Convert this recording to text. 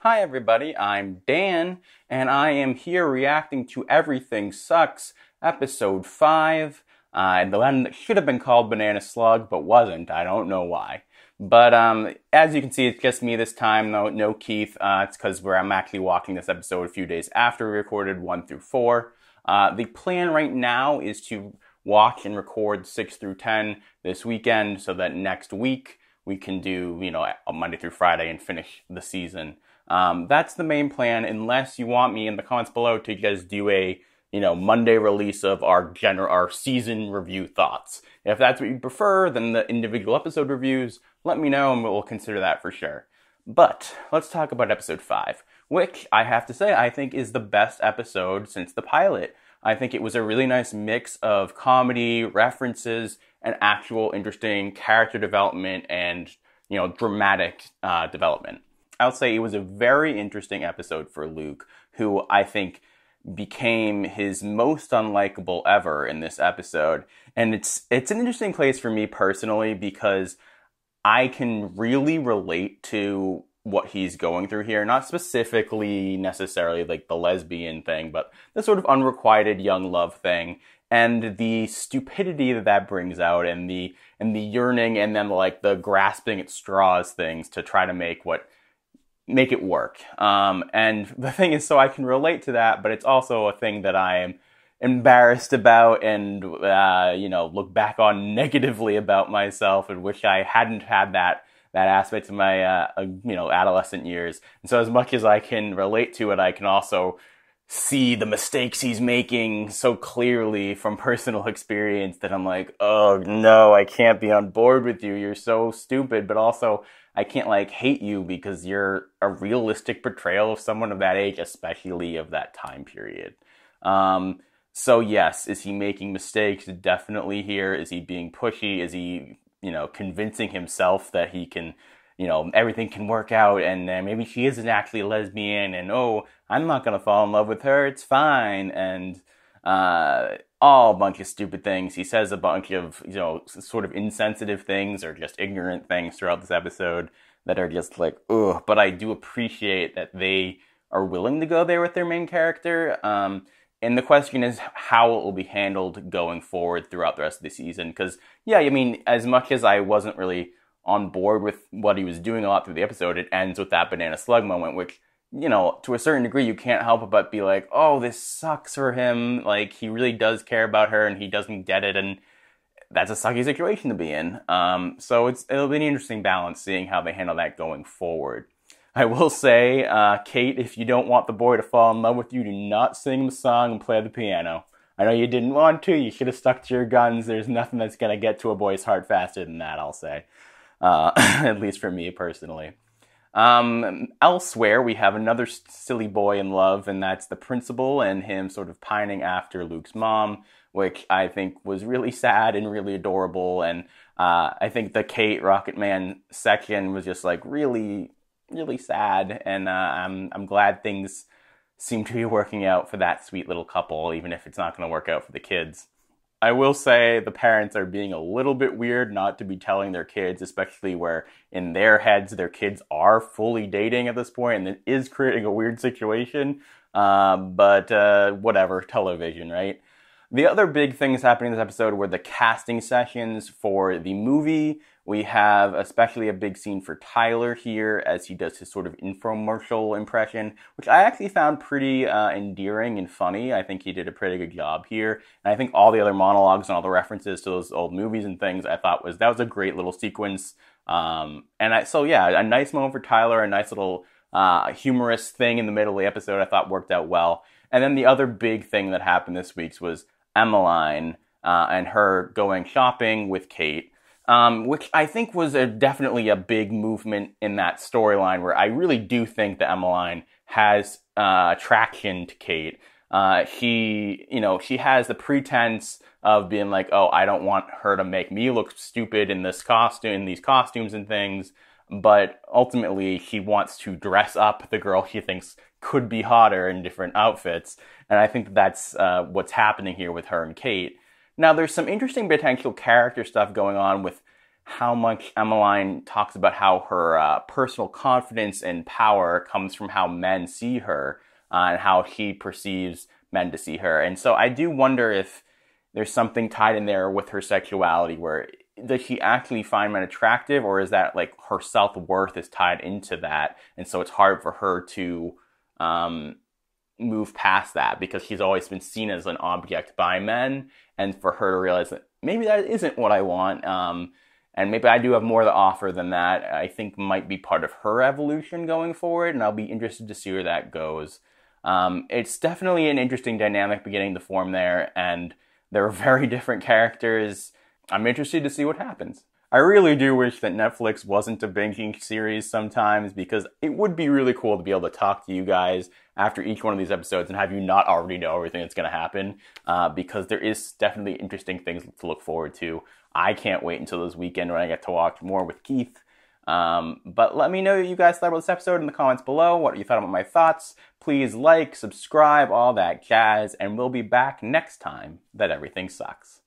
Hi everybody, I'm Dan, and I am here reacting to Everything Sucks, episode 5. The one that should have been called Banana Slug, but wasn't. I don't know why. But as you can see, it's just me this time, no Keith. It's because I'm actually watching this episode a few days after we recorded 1 through 4. The plan right now is to watch and record 6 through 10 this weekend, so that next week we can do, a Monday through Friday and finish the season. That's the main plan, unless you want me in the comments below to just do a, Monday release of our season review thoughts. If that's what you prefer, then the individual episode reviews, let me know and we'll consider that for sure. But let's talk about episode 5, which I have to say I think is the best episode since the pilot. I think it was a really nice mix of comedy, references, and actual interesting character development and, dramatic development. I would say it was a very interesting episode for Luke, who I think became his most unlikable ever in this episode. And it's an interesting place for me personally because I can really relate to what he's going through here. Not specifically necessarily like the lesbian thing, but the sort of unrequited young love thing. And the stupidity that brings out, and the yearning, and then like the grasping at straws things to try to make it work. And the thing is, so I can relate to that, but it's also a thing that I am embarrassed about and, look back on negatively about myself, and wish I hadn't had that aspect of my, adolescent years. And so as much as I can relate to it, I can also see the mistakes he's making so clearly from personal experience that I'm like, oh no, I can't be on board with you. You're so stupid, but also I can't hate you because you're a realistic portrayal of someone of that age, especially of that time period. So yes, is he making mistakes? Definitely here. Is he being pushy? Is he, convincing himself that he can, everything can work out, and maybe she isn't actually a lesbian, and oh, I'm not going to fall in love with her, it's fine, and all a bunch of stupid things. He says a bunch of, sort of insensitive things or just ignorant things throughout this episode that are just like, ugh, but I do appreciate that they are willing to go there with their main character. And the question is how it will be handled going forward throughout the rest of the season. Because, yeah, as much as I wasn't really on board with what he was doing a lot through the episode, it ends with that banana slug moment, which, to a certain degree, you can't help but be like, oh, this sucks for him. Like, he really does care about her and he doesn't get it, and that's a sucky situation to be in. So it'll be an interesting balance seeing how they handle that going forward. I will say, Kate, if you don't want the boy to fall in love with you, do not sing the song and play the piano. I know you didn't want to. You should have stuck to your guns. There's nothing that's going to get to a boy's heart faster than that, I'll say. At least for me, personally. Elsewhere, we have another silly boy in love, and that's the principal and him sort of pining after Luke's mom, which I think was really sad and really adorable. And I think the Kate Rocket Man section was just really, really sad. And I'm glad things seem to be working out for that sweet little couple, even if it's not going to work out for the kids. I will say the parents are being a little bit weird not to be telling their kids, especially where in their heads their kids are fully dating at this point, and it is creating a weird situation. But whatever, television, right? The other big things happening in this episode were the casting sessions for the movie. We have especially a big scene for Tyler here as he does his sort of infomercial impression, which I actually found pretty endearing and funny. I think he did a pretty good job here. And I think all the other monologues and all the references to those old movies and things I thought that was a great little sequence. A nice moment for Tyler, a nice little humorous thing in the middle of the episode I thought worked out well. And then the other big thing that happened this week was Emmeline and her going shopping with Kate. Which I think was definitely a big movement in that storyline, where I really do think that Emmeline has attraction to Kate. She has the pretense of being like, oh, I don't want her to make me look stupid in these costumes and things, but ultimately she wants to dress up the girl she thinks could be hotter in different outfits, and I think that's what's happening here with her and Kate. Now, there's some interesting potential character stuff going on with how much Emmeline talks about how her personal confidence and power comes from how men see her and how she perceives men to see her. And so I do wonder if there's something tied in there with her sexuality where does she actually find men attractive, or is that like her self-worth is tied into that, and so it's hard for her to move past that because she's always been seen as an object by men, and for her to realize that maybe that isn't what I want, and maybe I do have more to offer than that, I think might be part of her evolution going forward, and I'll be interested to see where that goes. It's definitely an interesting dynamic beginning to form there, and they're very different characters. I'm interested to see what happens. I really do wish that Netflix wasn't a binging series sometimes, because it would be really cool to be able to talk to you guys after each one of these episodes and have you not already know everything that's going to happen, because there is definitely interesting things to look forward to. I can't wait until this weekend when I get to watch more with Keith. But let me know what you guys thought about this episode in the comments below, what you thought about my thoughts. Please like, subscribe, all that jazz, and we'll be back next time that everything sucks.